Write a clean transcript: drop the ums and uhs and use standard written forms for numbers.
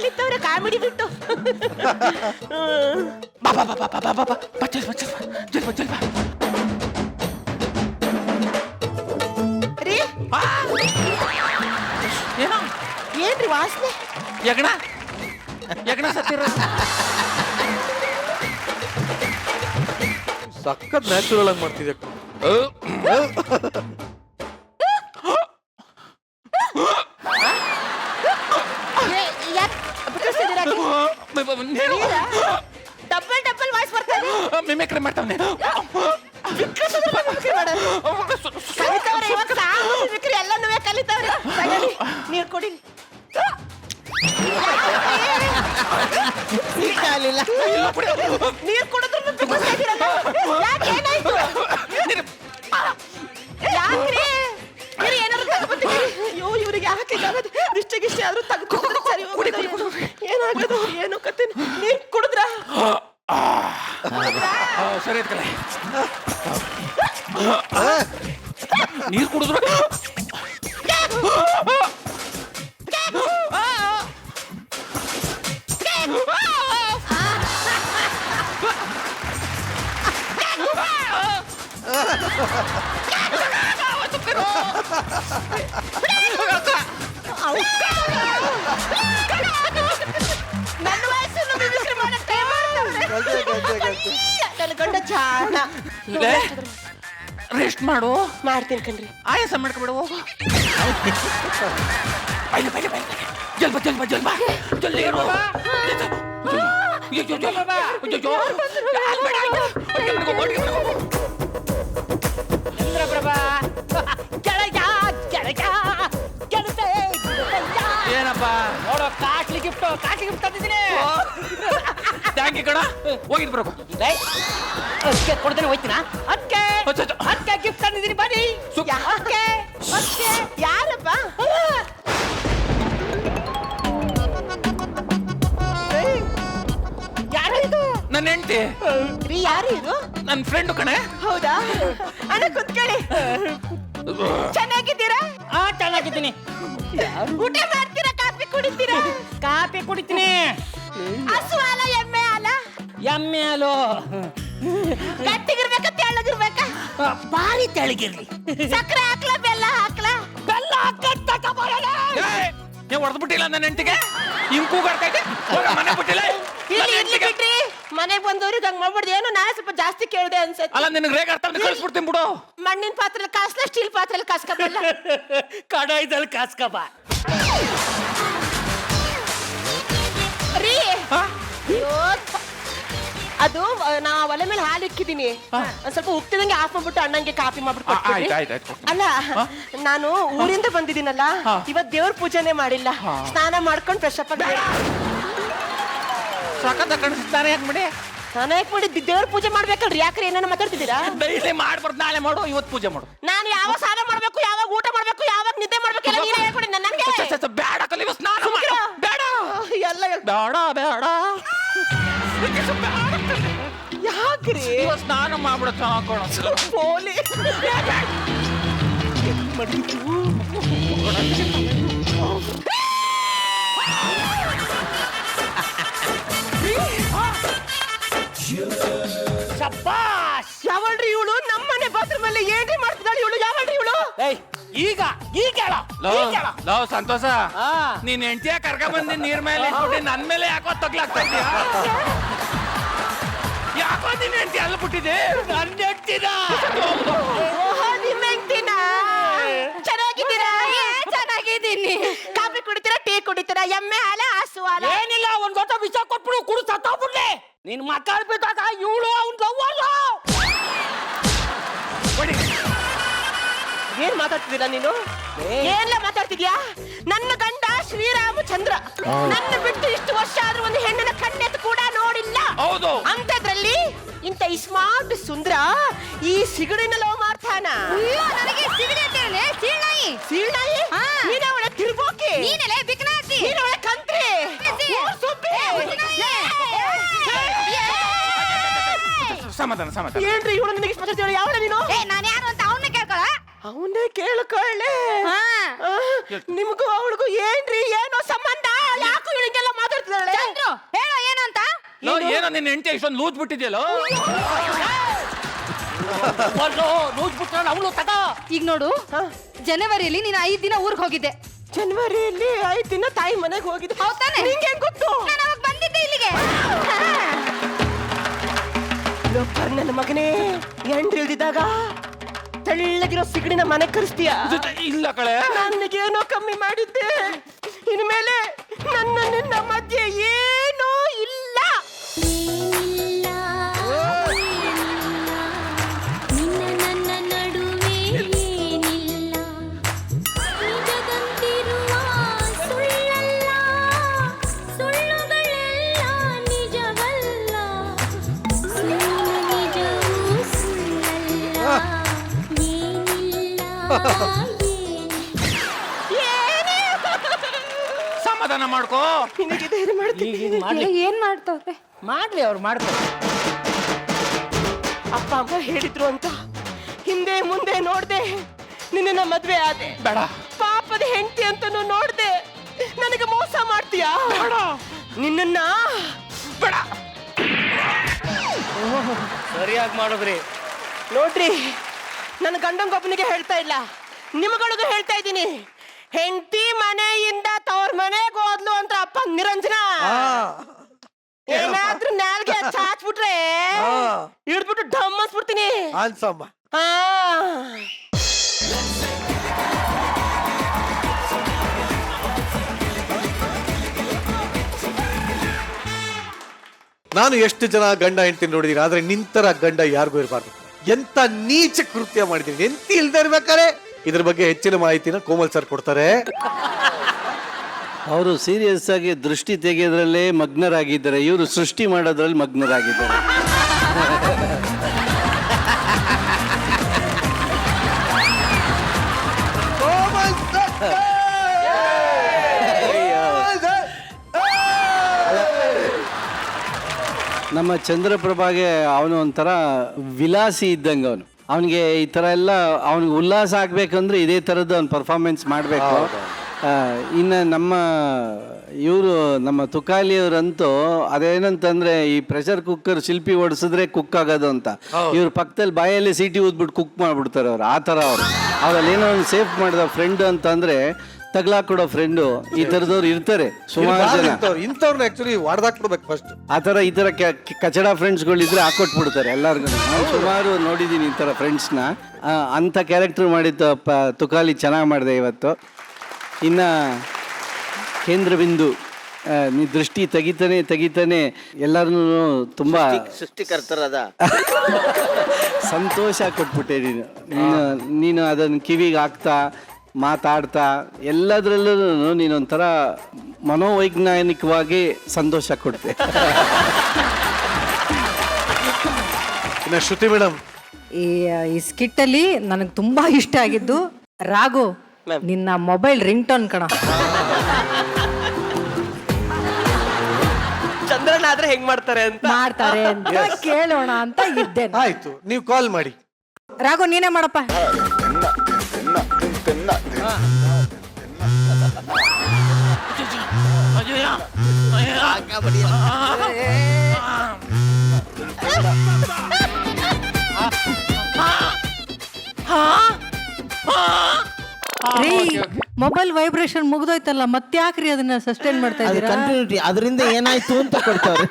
ಕಲಿತವ್ರೆ comedy ಬಿಟ್ಟು. ಬಾ ಬಾ ಬಾ ಬಾ ಬಾ ಬಾ ಬಾ ಬಾ ಜಲ್ಬಾ ಜಲ್ಬಾ ಜಲ್ಬಾ ಜಲ್ಬಾ. ರೀ ಏನೋ ಏನ್ರಿ ವಾಸನೆ? ಯಗಣ ಸತ್ತಿರ ಸಖತ್ ನ್ಯಾಚುರಲ್ ಆಗಿ ಮಾಡ್ತಿದ್ದೆ. ಡಬ್ಬಲ್ ಡಬ್ಬಲ್ ವಾಯ್ಸ್ ಬರ್ತಾರೆ. ಮಿಮಿಕ್ರಿ ಮಾಡ್ತಾವನೆ. ಎಲ್ಲನೂ ಕಲಿತವ್ರೆ. ನೀರ್ ಕೊಡಿ. ನೀರ್ ಕುಡಿದ್ರು ಏನಾಯ್ತು? ಯಾಕ್ರಿ ಏನಾದ್ರು ತಗೋಬತ್ತೀವಿ? ಅಯ್ಯೋ ಇವ್ರಿಗೆ ಯಾಕೆ ಇದಾಗದು? ಇಷ್ಟಗಿಷ್ಟೇ ಆದ್ರೂ ತಗೊಂಡು ಸರಿ ಏನಾಗದು? ಏನೋ ಕತೆ. ನೀರ್ ಕುಡಿದ್ರ? ಸರಿ ಕಲೆ ನೀರು ಕುಡಿದ್ರು ನನ್ನ ವಯಸ್ಸನ್ನು ಮಿಮಿಕ್ರಿ ಮಾಡಕ್ಕೆ ನನ್ನ ಗಂಡ ಚಾಣ. ರೆಸ್ಟ್ ಮಾಡು. ಮಾಡ್ತೀನಿ ಕಣ್ರಿ. ಆಯಾಸ ಮಾಡ್ಕೊಬೇಡ ಹೋಗು. ಬೈಲೆ ಬೈಲೆ ಬೈಲೆ ಜಲ್ಬಾ ಜಲ್ಬಾ ಜಲ್ಬಾ ಜಲ್ದಿ ಇರು. ಏನಪ್ಪ ನೋಡೋ ಕಾಟ್ಲಿ ಗಿಫ್ಟ್ ತಂದಿದ್ದೀನಿ. ಥ್ಯಾಂಕ್ ಯು ಕಣ. ಹೋಗಿದ್ ಬರಬೇಕು. ಅದಕ್ಕೆ ಕೊಡ್ತೇನೆ ಹೋಯ್ತೀನ. ಅದಕ್ಕೆ ಗಿಫ್ಟ್ ತಂದಿದ್ದೀನಿ ಬನ್ನಿ. ಯಾರಪ್ಪ? ಯಾರು ಇದು? ನನ್ನ ಹೆಂಡತಿ. ಯಾರು ಇದು? ನನ್ನ ಫ್ರೆಂಡು ಕಣೆ. ಹೌದಾ? ಅಣ್ಣ ಕುತ್ಕೊಳ್ಳಿ. ಚೆನ್ನಾಗಿದ್ದೀರಾ? ಚೆನ್ನಾಗಿದ್ದೀನಿ. ಊಟ ಮಾಡ್ತೀರಾ? ಕಾಫಿ ಕುಡಿತೀರಾ? ಕಾಫಿ ಕುಡಿತೀನಿ. ಹಸು ಹಾಲ ಎಮ್ಮೆ ಹಾಲ? ಎಮ್ಮೆ ಹಾಲು. ಗಟ್ಟಿಗಿರ್ಬೇಕಾ ತೆಳ್ಳಗಿರ್ಬೇಕಾ? ಭಾರಿ ತೆಳಗಿರ್ಲಿ. ಸಕ್ಕರೆ ಹಾಕ್ಲಾ ಬೆಲ್ಲ ಹಾಕ್ಲಾ? ಬೆಲ್ಲ ನೀವು ಹೊಡೆದು ಬಿಟ್ಟಿಲ್ಲ ನನ್ನ ಹೆಂಡತಿಗೆ. ಹಿಂಗ್ ಕೂಗಾಡ್ತೈತೆ. ಮನೆ ಬಿಟ್ಟಿಲ್ಲ. ಇಲ್ಲಿ ಬಿಟ್ರಿ. ಮನೆಗೆ ಬಂದವ್ರಿಗೆ ಹಂಗ್ ಮಾಡ್ಬಿಡ್ದು. ಏನೋ ನಾ ಸ್ವಲ್ಪ ಜಾಸ್ತಿ ಕೇಳಿದೆ ಅನ್ಸತ್ತೆ. ಅಲ್ಲ ನಿನಗೆ ರೇಗ್ ಅರ್ಥ ಕಳಿಸ್ಬಿಡ್ತೀನಿ ಬಿಡು. ಮಣ್ಣಿನ ಪಾತ್ರೆಯಲ್ಲಿ ಕಾಸ್ಲ, ಸ್ಟೀಲ್ ಪಾತ್ರೆಯಲ್ಲಿ ಕಾಸ್ಕಬಲ್ಲ. ಕಡಾಯಿದಲ್ಲಿ ಕಾಸ್ಕಬ. ರೀ ಅದು ನಾ ಒಲೆ ಮೇಲೆ ಹಾಲು ಇಕ್ಕಿದೀನಿ. ಒಂದ್ ಸ್ವಲ್ಪ ಉಕ್ತಿದಂಗೆ ಆಫ್ ಮಾಡ್ಬಿಟ್ಟು ಅಣ್ಣಂಗೆ ಕಾಫಿ ಮಾಡ್ಬಿಟ್ಟು. ಅಲ್ಲ ನಾನು ಊರಿಂದ ಬಂದಿದ್ದೀನಲ್ಲ, ಇವತ್ ದೇವ್ರ ಪೂಜೆನೆ ಮಾಡಿಲ್ಲ. ಸ್ನಾನ ಮಾಡ್ಕೊಂಡು ಫ್ರೆಶ್ ಅಪ್ ಆಗಿ ಸಖತ್ ಕಾಣಿಸ್ತಾನೆ. ಯಾಕೆ ಮಾಡಿ ಸ್ನಾನ ಯಾಕೆ ಮಾಡಿದ್ದಿ? ದೇವ್ರ ಪೂಜೆ ಮಾಡ್ಬೇಕಲ್ರಿ. ಯಾಕ್ರಿ ಏನೇನೋ ಮಾತಾಡ್ತಿದ್ದೀರಾ? ಡೈಲಿ ಮಾಡ್ಬಾರ್ದು. ನಾಳೆ ಮಾಡು, ಇವತ್ತು ಪೂಜೆ ಮಾಡು. ನಾನು ಯಾವಾಗ ಸ್ನಾನ ಮಾಡ್ಬೇಕು, ಯಾವಾಗ ಊಟ ಮಾಡ್ಬೇಕು, ಯಾವಾಗ ನಿದ್ದೆ ಮಾಡ್ಬೇಕು ಎಲ್ಲ ನೀನೇ ಹೇಳ್ಕೊಡಿ ನನಗೆ. ಬೇಡ ಕಲಿವ ಸ್ನಾನ ಬೇಡ. ಎಲ್ಲ ಬೇಡ ಬೇಡ. ಯಾಕ್ರಿ ಸ್ನಾನ ಮಾಡ್ಬಿಡ ಚೆನ್ನಾಗಿ ಪೋಲಿ ಶಬ್ಬಾಷ್. ಯಾವಳ್ರಿ ಇವಳು? ನಮ್ಮನೆ ಬಾತ್ರೂಮ್ ಅಲ್ಲಿ ಏನ್ರಿ ಮಾಡ್ತಿದ್ದಾಳೆ ಇವಳು? ಯಾವಳ್ರಿ ಇವಳು? ಈಗ ಲವ್ ಸಂತೋಷ. ನೀನ್ ಹೆಂಡತಿಯ ಕರ್ಕ ಬಂದಿ ನೀರ್ ಮೇಲೆ ಇಟ್ಬಿಟ್ಟು ನನ್ ಮೇಲೆ ಯಾಕೋ ತಗ್ಲಾಗ್ತಾ ಇದೀಯ? ಯಾಕೋ ನಿನ್ ಹೆಂಡತಿ ಅಲ್ಲಿ ಬಿಟ್ಟಿದೆ? ನನ್ನ ಹೆಂಡ್ತಿನ. ನಿಮ್ಮ ಹೆಂಡ್ತಿನ? ಚೆನ್ನಾಗಿದ್ದೀರಾ? ಚೆನ್ನಾಗಿದ್ದೀನಿ. ಕಾಫಿ ಕುಡಿತೀರಾ, ಟೀ ಕುಡಿತೀರಾ? ಎಮ್ಮೆ ಹಾಲ, ಹಸು ಹಾಲ? ಏನಿಲ್ಲ, ಒಂದ್ ಗೊತ್ತ ವಿಷ ಕೊಟ್ಬಿಡು, ಕುಡು ಸತ್ತೋಗ್ಬಿಡ್ಲಿ. ನಿನ್ ಮಕ್ಕಳು ಬಿದ್ದಾಗ ಇವಳು ಅವ್ನ್ ಲವ್ವಲ್ಲ. ಏನ್ ಮಾತಾಡ್ತಿದ್ದೀರಾ ನೀನು? ಏನೆಲ್ಲ ಮಾತಾಡ್ತಿದ್ಯಾ? ನನ್ನ ಗಂಡ ಶ್ರೀರಾಮಚಂದ್ರ ನನ್ನ ಬಿಟ್ಟು ಇಷ್ಟು ವರ್ಷ ಆದ್ರೂ ಒಂದು ಹೆಣ್ಣನ ಕಣ್ಣೆತ್ತು ಕೂಡ ನೋಡಿಲ್ಲ. ಹೌದು. ಅಂತದ್ರಲ್ಲಿ ಇಂತ ಸ್ಮಾರ್ಟ್ ಸುಂದ್ರ ಈ ಸಿಗಡಿನ ಲವ್ ಮಾಡ್ತಾನ? ನನಗೆ ಸಿಗಡಿ ಅಂತ ಹೇಳಿ ಸೀಳ್ನಾಯಿ. ಸೀಳ್ನಾಯಿ? ನೀನ ಅವಳ ತಿರ್ಬೋಕಿ. ನೀನೆಲೆ ಬಿಕನಾತಿ. ನೀನ ಅವಳ ಕಂತ್ರಿ. ಸಮಾಧಾನ ಸಮಾಧಾನ. ಏನ್ರಿ ಇವಳು ನಿನಗೆ ಮಾತಾಡ್ತೀವಿ? ಯಾವಳ ನೀನು? ನಾನು ಯಾರು ಅಂತ ಅವನ್ನ ಕೇಳ್ಕೊಳ. ಅವನ್ನೇ ಕೇಳ್ಕೊಳ್ಳೆ. ನಿಮ್ಗೂ ಅವಳಿಗೂ ಏನ್ರಿ ಏನೋ ಸಂಬಂಧ? ಯಾಕೋ ಇವಳಿಗೆಲ್ಲ ಮಾತಾಡ್ತೀವಿ? ನಿನ್ನ ಹೆಂಡತಿ ಇಷ್ಟೊಂದು ಲೂಜ್ ಬಿಟ್ಟಿದ್ಯಲ್ಲೋ ಲೂಸ್ ಬಿಟ್ಟ ಅವಳು ತಗ. ಈಗ ನೋಡು ಜನವರಿಯಲ್ಲಿ ನೀನು 5 ದಿನ ಊರಿಗೆ ಹೋಗಿದ್ದೆ. ಜನವರಿಯಲ್ಲಿ 5 ದಿನ ತಾಯಿ ಮನೆಗೆ ಹೋಗಿದ್ದೆ. ಹೌದಾನೆ? ನಿಂಗೆ ಗೊತ್ತು? ನಾನು ಅವಾಗ ಬಂದಿದ್ದೆ ಇಲ್ಲಿಗೆ. ಲೋಕರ್ ನನ್ನ ಮಗನೇ, ಎಂಡ್ರು ಇಲ್ದಿದ್ದಾಗ ತೆಳ್ಳಗಿರೋ ಸಿಗಡಿನ ಮನೆ ಕರೆಸ್ತೀಯ? ಇಲ್ಲ ಕಳೆ, ನನಗೇನೋ ಕಮ್ಮಿ ಮಾಡಿದ್ದೆ. ಇನ್ಮೇಲೆ ನನ್ನ ನಿನ್ನ ಮಧ್ಯೆ ಏನೂ ಇಲ್ಲ. ಸಮಾಧಾನ ಮಾಡ್ಕೋ. ನಿನಗೆ ಧೈರ್ಯ ಮಾಡ್ತೀನಿ. ಏನ್ ಮಾಡ್ತಾವ್ರೆ? ಮಾಡ್ಲಿ ಅವ್ರು ಮಾಡ್ತಾರೆ. ಅಪ್ಪ ಅಮ್ಮ ಹೇಳಿದ್ರು ಅಂತ ಹಿಂದೆ ಮುಂದೆ ನೋಡ್ದೆ ನಿನ್ನ ಮದ್ವೆ ಆದೆ. ಬೇಡ. ಪಾಪದ ಹೆಂಡತಿ ಅಂತಾನು ನೋಡ್ದೆ ನನಗೆ ಮೋಸ ಮಾಡ್ತೀಯಾ? ಬೇಡ. ನಿನ್ನ ಬೇಡ. ಸರಿಯಾಗಿ ಮಾಡಿದ್ರಿ. ನೋಡ್ರಿ, ನನ್ನ ಗಂಡಂಗೊಬ್ಬನಿಗೆ ಹೇಳ್ತಾ ಇಲ್ಲ, ನಿಮ್ಗಳಿಗೂ ಹೇಳ್ತಾ ಇದ್ದೀನಿ. ಹೆಂಡತಿ ಮನೆಯಿಂದ ತವ್ರ ಮನೆಗೆ ಹೋದ್ಲು ಅಂತ ಅಪ್ಪ ನಿರಂಜನ ಏನಾದ್ರೂ ನಾಲ್ಗೆ ಚಾಚ್ಬಿಟ್ರೆ ಹಿಡ್ಬಿಟ್ಟು ಡಮ್ ಅನ್ಸ್ಬಿಡ್ತೀನಿ. ಅನ್ಸಮ್ಮ. ಹಾ, ನಾನು ಎಷ್ಟು ಜನ ಗಂಡ ಹೆಂಡ್ತೀನಿ ನೋಡಿದೀನಿ, ಆದ್ರೆ ನಿಂತರ ಗಂಡ ಯಾರಿಗೂ ಇರಬಾರ್ದು. ಎಂತ ನೀಚ ಕೃತ್ಯ ಮಾಡಿದೀನಿ, ಎಂತ ಇಲ್ದೇ ಇರ್ಬೇಕಾರೆ. ಇದ್ರ ಬಗ್ಗೆ ಹೆಚ್ಚಿನ ಮಾಹಿತಿನ ಕೋಮಲ್ ಸರ್ ಕೊಡ್ತಾರೆ. ಅವರು ಸೀರಿಯಸ್ ಆಗಿ ದೃಷ್ಟಿ ತೆಗೆಯೋದ್ರಲ್ಲೇ ಮಗ್ನರಾಗಿದ್ದಾರೆ, ಇವರು ಸೃಷ್ಟಿ ಮಾಡೋದ್ರಲ್ಲಿ ಮಗ್ನರಾಗಿದ್ದಾರೆ. ನಮ್ಮ ಚಂದ್ರಪ್ರಭಾಗೆ ಅವನು ಒಂಥರ ವಿಲಾಸಿ ಇದ್ದಂಗೆ. ಅವನಿಗೆ ಈ ಥರ ಎಲ್ಲ ಅವನಿಗೆ ಉಲ್ಲಾಸ ಆಗ್ಬೇಕಂದ್ರೆ ಇದೇ ಥರದ್ದು ಅವ್ನು ಪರ್ಫಾರ್ಮೆನ್ಸ್ ಮಾಡಬೇಕು. ಇನ್ನು ನಮ್ಮ ತುಕಾಲಿಯವರಂತೂ ಅದೇನಂತಂದ್ರೆ ಈ ಪ್ರೆಷರ್ ಕುಕ್ಕರ್ ಶಿಲ್ಪಿ ಓಡಿಸಿದ್ರೆ ಕುಕ್ ಆಗೋದು ಅಂತ, ಇವ್ರ ಪಕ್ಕದಲ್ಲಿ ಬಾಯಲ್ಲಿ ಸೀಟಿ ಊದ್ಬಿಟ್ಟು ಕುಕ್ ಮಾಡ್ಬಿಡ್ತಾರೆ ಅವ್ರು. ಆ ಥರ ಅವ್ರಲ್ಲಿ ಏನೋ ಒಂದು ಸೇಫ್ ಮಾಡಿದ ಫ್ರೆಂಡ್ ಅಂತಂದ್ರೆ ತಗ್ಲಾಕೊಡೋ ಫ್ರೆಂಡು, ಈ ಥರದವ್ರು ಇರ್ತಾರೆ ಸುಮಾರು ಜನ. ಇಂಥವ್ರನ್ನ ಆಕ್ಚುಲಿ ಹೊಡೆದಾಕ್ಬಿಡ್ಬೇಕು ಫಸ್ಟ್. ಈ ಥರ ಕಚಡ ಫ್ರೆಂಡ್ಸ್ಗಳಿದ್ರೆ ಹಾಕೊಟ್ಬಿಡ್ತಾರೆ ಎಲ್ಲರಿಗೂ. ನಾನು ಸುಮಾರು ನೋಡಿದ್ದೀನಿ ಈ ಥರ ಫ್ರೆಂಡ್ಸ್ನ. ಅಂಥ ಕ್ಯಾರೆಕ್ಟರ್ ಮಾಡಿದ್ದು ತುಕಾಲಿ ಚೆನ್ನಾಗಿ ಮಾಡಿದೆ ಇವತ್ತು. ಇನ್ನು ಕೇಂದ್ರ ಬಿಂದು, ನೀ ದೃಷ್ಟಿ ತೆಗಿತಾನೆ ಎಲ್ಲರನ್ನೂ ತುಂಬ ಸೃಷ್ಟಿಕರ್ತರದ ಸಂತೋಷ ಕೊಟ್ಬಿಟ್ಟೆ ನೀನು ಅದನ್ನು ಕಿವಿಗೆ ಹಾಕ್ತಾ ಮಾತಾಡ್ತಾ ಎಲ್ಲದರಲ್ಲೂ ನೀನೊಂಥರ ಮನೋವೈಜ್ಞಾನಿಕವಾಗಿ ಸಂತೋಷ ಕೊಡ್ತೆ. ಇನ್ನು ಶ್ರುತಿ ಮೇಡಮ್, ಈ ಸ್ಕಿಟ್ ಅಲ್ಲಿ ನನಗೆ ತುಂಬಾ ಇಷ್ಟ ಆಗಿದ್ದು ರಾಘು ನಿನ್ನ ಮೊಬೈಲ್ ರಿಂಗ್ ಟೋನ್ ಕಣ. ಚಂದ್ರನ ಆದ್ರೆ ಹೆಂಗ್ ಮಾಡ್ತಾರೆ ಅಂತ ಕೇಳೋಣ ಅಂತ ಇದ್ದೆ. ಆಯ್ತು, ನೀವು ಕಾಲ್ ಮಾಡಿ. ರಾಘು ನೀನೇ ಮಾಡಪ್ಪ. ಮೊಬೈಲ್ ವೈಬ್ರೇಷನ್ ಮುಗ್ದೋಯ್ತಲ್ಲ, ಮತ್ತೆ ಯಾಕ್ರಿ ಅದನ್ನ ಸಸ್ಟೈನ್ ಮಾಡ್ತಾ ಇದ್ದೀರಾ? ಅದರಿಂದ ಏನಾಯ್ತು ಅಂತ ಕೊಡ್ತಾವ್ರೆ.